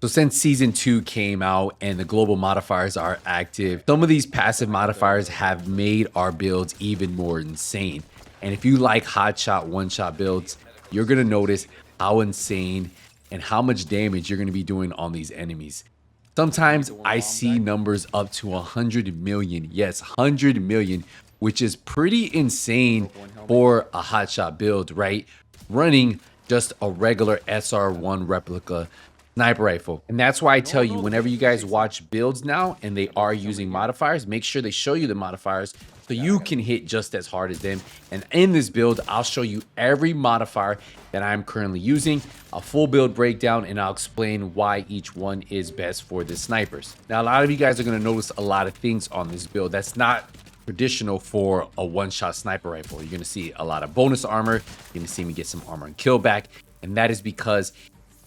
So since season 2 came out and the global modifiers are active, some of these passive modifiers have made our builds even more insane. And if you like hot shot, one shot builds, you're going to notice how insane and how much damage you're going to be doing on these enemies. Sometimes I see numbers up to 100 million. Yes, 100 million, which is pretty insane for a hot shot build, right? Running just a regular SR1 replica sniper rifle. And that's why I tell you, whenever you guys watch builds now and they are using modifiers, make sure they show you the modifiers so you can hit just as hard as them. And in this build, I'll show you every modifier that I'm currently using, a full build breakdown, and I'll explain why each one is best for the snipers. Now, a lot of you guys are going to notice a lot of things on this build that's not traditional for a one-shot sniper rifle. You're going to see a lot of bonus armor. You're going to see me get some armor and kill back. And that is because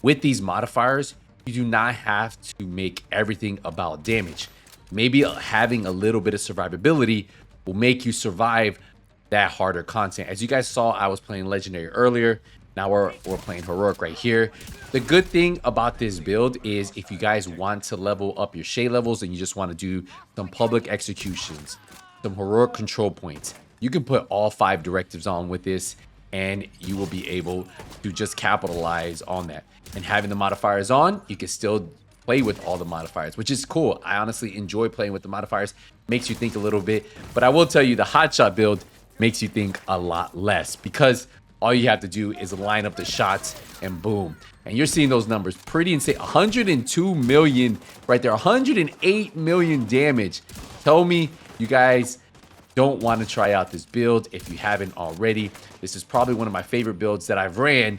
with these modifiers, you do not have to make everything about damage. Maybe having a little bit of survivability will make you survive that harder content. As you guys saw, I was playing legendary earlier. Now we're playing heroic right here. The good thing about this build is if you guys want to level up your shade levels and you just want to do some public executions, some heroic control points, you can put all 5 directives on with this and you will be able to just capitalize on that. And having the modifiers on, you can still play with all the modifiers, which is cool. I honestly enjoy playing with the modifiers. Makes you think a little bit. But I will tell you, the hotshot build makes you think a lot less because all you have to do is line up the shots and boom. And you're seeing those numbers pretty insane. 102 million right there. 108 million damage. Tell me you guys don't want to try out this build if you haven't already. This is probably one of my favorite builds that I've ran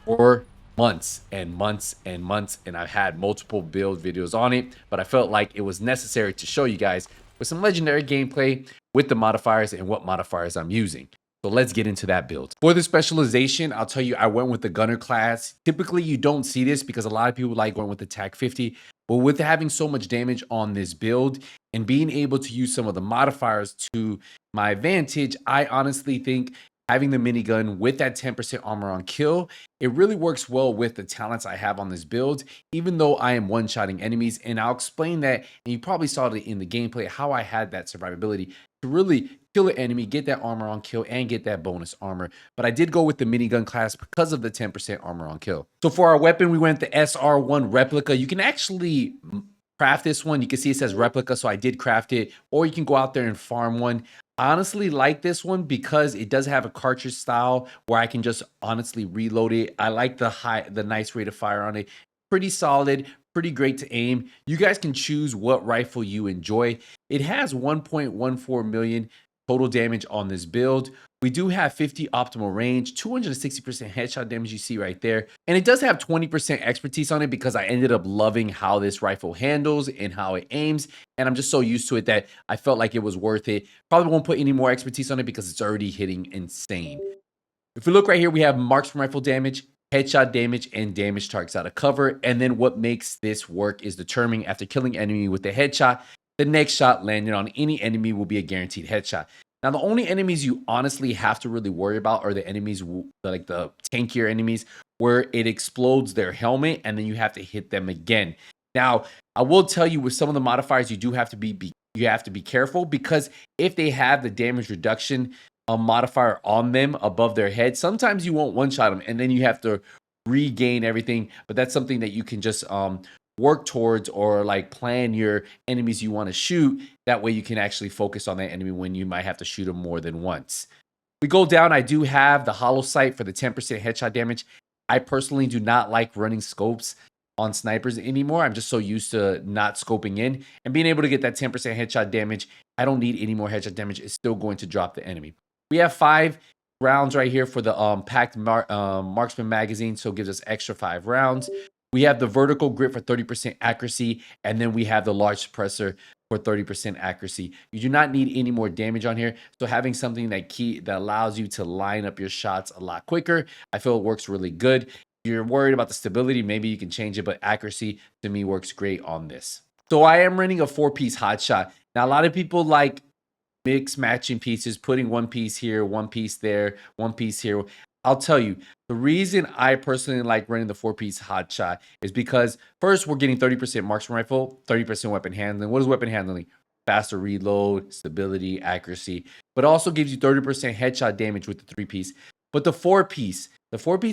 for months and months and months, and I've had multiple build videos on it, but I felt like it was necessary to show you guys with some legendary gameplay with the modifiers and what modifiers I'm using. So let's get into that build. For the specialization, I'll tell you, I went with the gunner class. Typically, you don't see this because a lot of people like going with the TAC 50, but with having so much damage on this build and being able to use some of the modifiers to my advantage, I honestly think having the minigun with that 10% armor on kill, it really works well with the talents I have on this build, even though I am one-shotting enemies. And I'll explain that, and you probably saw it in the gameplay, how I had that survivability to really kill an enemy, get that armor on kill, and get that bonus armor. But I did go with the minigun class because of the 10% armor on kill. So for our weapon, we went the SR1 replica. You can actually craft this one. You can see it says replica, so I did craft it, or you can go out there and farm one. I honestly like this one because it does have a cartridge style where I can just honestly reload it. I like the nice rate of fire on it. Pretty solid, pretty great to aim. You guys can choose what rifle you enjoy. It has 1.14 million total damage on this build. We do have 50 optimal range, 260% headshot damage you see right there. And it does have 20% expertise on it because I ended up loving how this rifle handles and how it aims. And I'm just so used to it that I felt like it was worth it. Probably won't put any more expertise on it because it's already hitting insane. If we look right here, we have marksman rifle damage, headshot damage, and damage targets out of cover. And then what makes this work is determining after killing enemy with the headshot, the next shot landing on any enemy will be a guaranteed headshot. Now, the only enemies you honestly have to really worry about are the enemies, like the tankier enemies, where it explodes their helmet and then you have to hit them again. Now, I will tell you with some of the modifiers, you do have to be careful because if they have the damage reduction modifier on them above their head, sometimes you won't one-shot them and then you have to regain everything. But that's something that you can just work towards or like plan your enemies you want to shoot. That way you can actually focus on that enemy when you might have to shoot them more than once. We go down, I do have the hollow sight for the 10% headshot damage. I personally do not like running scopes on snipers anymore. I'm just so used to not scoping in and being able to get that 10% headshot damage. I don't need any more headshot damage. It's still going to drop the enemy. We have 5 rounds right here for the packed marksman magazine, so it gives us extra 5 rounds. We have the vertical grip for 30% accuracy, and then we have the large suppressor for 30% accuracy. You do not need any more damage on here, so having something that allows you to line up your shots a lot quicker, I feel it works really good. If you're worried about the stability, maybe you can change it, but accuracy to me works great on this. So I am running a 4-piece hot shot. Now, a lot of people like mix matching pieces, putting one piece here, one piece there, one piece here. I'll tell you, the reason I personally like running the 4-piece hot shot is because first we're getting 30% marksman rifle, 30% weapon handling. What is weapon handling? Faster reload, stability, accuracy, but also gives you 30% headshot damage with the 3-piece. But the 4-piece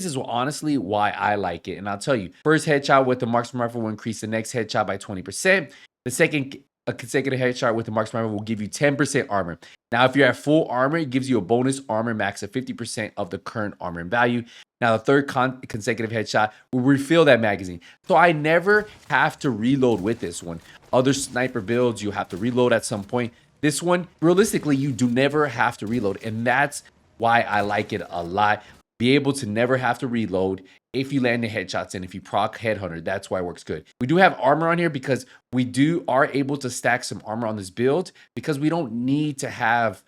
is honestly why I like it. And I'll tell you, first headshot with the marksman rifle will increase the next headshot by 20%. The second a consecutive headshot with the marksman rifle will give you 10% armor. Now, if you're at full armor, it gives you a bonus armor max of 50% of the current armor and value. Now, the third consecutive headshot will refill that magazine. So I never have to reload with this one. Other sniper builds, you have to reload at some point. This one, realistically, you do never have to reload. And that's why I like it a lot. Be able to never have to reload if you land the headshots and if you proc headhunter. That's why it works good. We do have armor on here because we are able to stack some armor on this build because we don't need to have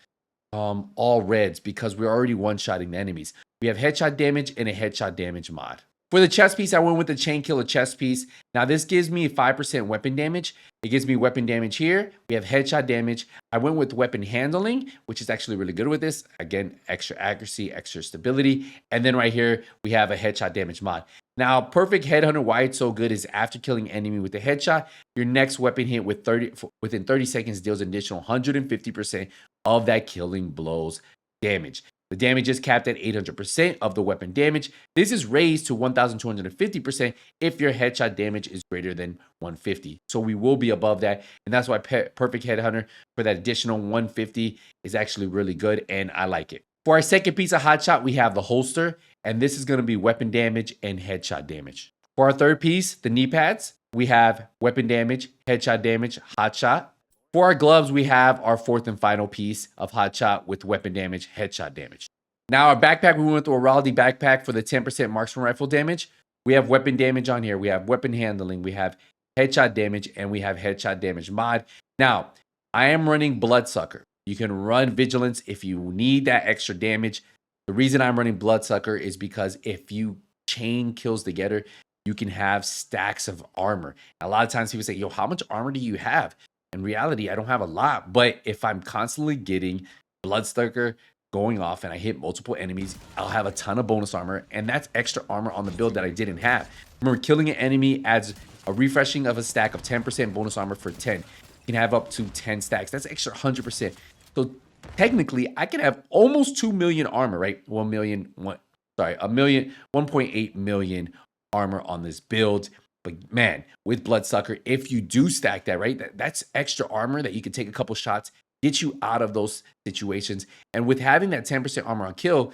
all reds because we're already one-shotting the enemies. We have headshot damage and a headshot damage mod. For the chest piece, I went with the chain killer chest piece. Now this gives me 5% weapon damage. It gives me weapon damage here. We have headshot damage. I went with weapon handling, which is actually really good with this. Again, extra accuracy, extra stability. And then right here, we have a headshot damage mod. Now, perfect headhunter, why it's so good is after killing enemy with a headshot, your next weapon hit within 30 seconds deals an additional 150% of that killing blow's damage. The damage is capped at 800% of the weapon damage. This is raised to 1,250% if your headshot damage is greater than 150. So we will be above that. And that's why Perfect Headhunter for that additional 150 is actually really good. And I like it. For our second piece of hot shot, we have the holster. And this is going to be weapon damage and headshot damage. For our third piece, the knee pads, we have weapon damage, headshot damage, hot shot. For our gloves, we have our fourth and final piece of hot shot with weapon damage, headshot damage. Now our backpack, we went through a Raleigh backpack for the 10% marksman rifle damage. We have weapon damage on here. We have weapon handling. We have headshot damage and we have headshot damage mod. Now, I am running Bloodsucker. You can run Vigilance if you need that extra damage. The reason I'm running Bloodsucker is because if you chain kills together, you can have stacks of armor. A lot of times people say, yo, how much armor do you have? In reality, I don't have a lot, but if I'm constantly getting Bloodsucker going off and I hit multiple enemies, I'll have a ton of bonus armor, and that's extra armor on the build that I didn't have. Remember, killing an enemy adds a refreshing of a stack of 10% bonus armor for 10. You can have up to 10 stacks. That's extra 100%. So technically, I can have almost 2 million armor, right? 1.8 million armor on this build. But man, with Bloodsucker, if you do stack that, right, that's extra armor that you can take a couple shots, get you out of those situations. And with having that 10% armor on kill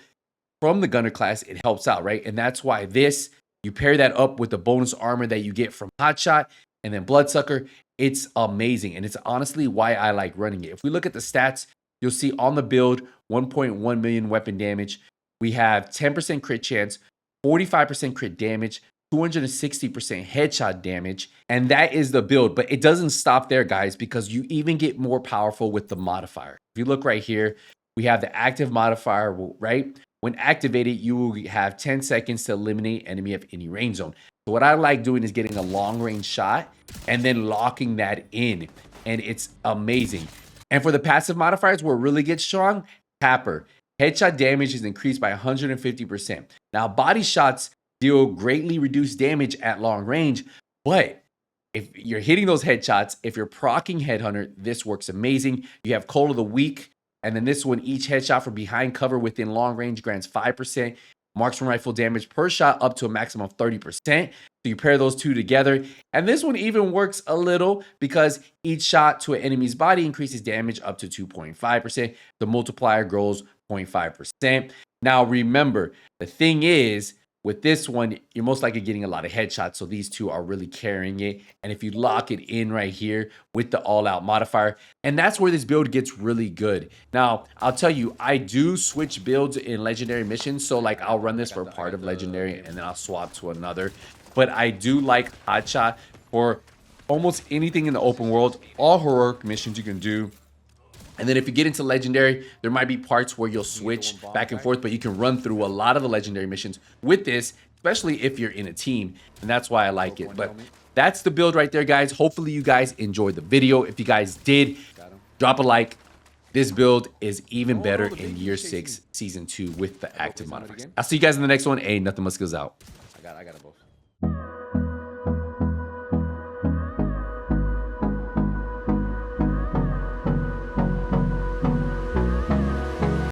from the gunner class, it helps out, right? And that's why you pair that up with the bonus armor that you get from Hotshot and then Bloodsucker, it's amazing. And it's honestly why I like running it. If we look at the stats, you'll see on the build, 1.1 million weapon damage. We have 10% crit chance, 45% crit damage, 260% headshot damage, and that is the build. But it doesn't stop there, guys, because you even get more powerful with the modifier. If you look right here, we have the active modifier, right? When activated, you will have 10 seconds to eliminate enemy of any range zone. So what I like doing is getting a long range shot and then locking that in, and it's amazing. And for the passive modifiers, where it really gets strong, Tapper. Headshot damage is increased by 150%. Now, body shots deal greatly reduced damage at long range, but if you're hitting those headshots, if you're proccing Headhunter, this works amazing. You have Cold of the Week, and then this one, each headshot from behind cover within long range grants 5% marksman rifle damage per shot up to a maximum of 30%. So you pair those two together, and this one even works a little because each shot to an enemy's body increases damage up to 2.5%. The multiplier grows 0.5%. Now remember, the thing is, with this one, you're most likely getting a lot of headshots, so these two are really carrying it. And if you lock it in right here with the all-out modifier, and that's where this build gets really good. Now, I'll tell you, I do switch builds in Legendary missions, so like I'll run this for a part of Legendary, and then I'll swap to another. But I do like Hotshot for almost anything in the open world, all heroic missions you can do. And then if you get into Legendary, there might be parts where you'll switch back and forth, but you can run through a lot of the Legendary missions with this, especially if you're in a team. And that's why I like it. But that's the build right there, guys. Hopefully you guys enjoyed the video. If you guys did, drop a like, This build is even better the in big year dude's chasing 6, season 2 with the Gotta go active face on it modifiers. again. I'll see you guys in the next one. Ain't nothing but skills out. I got it, both.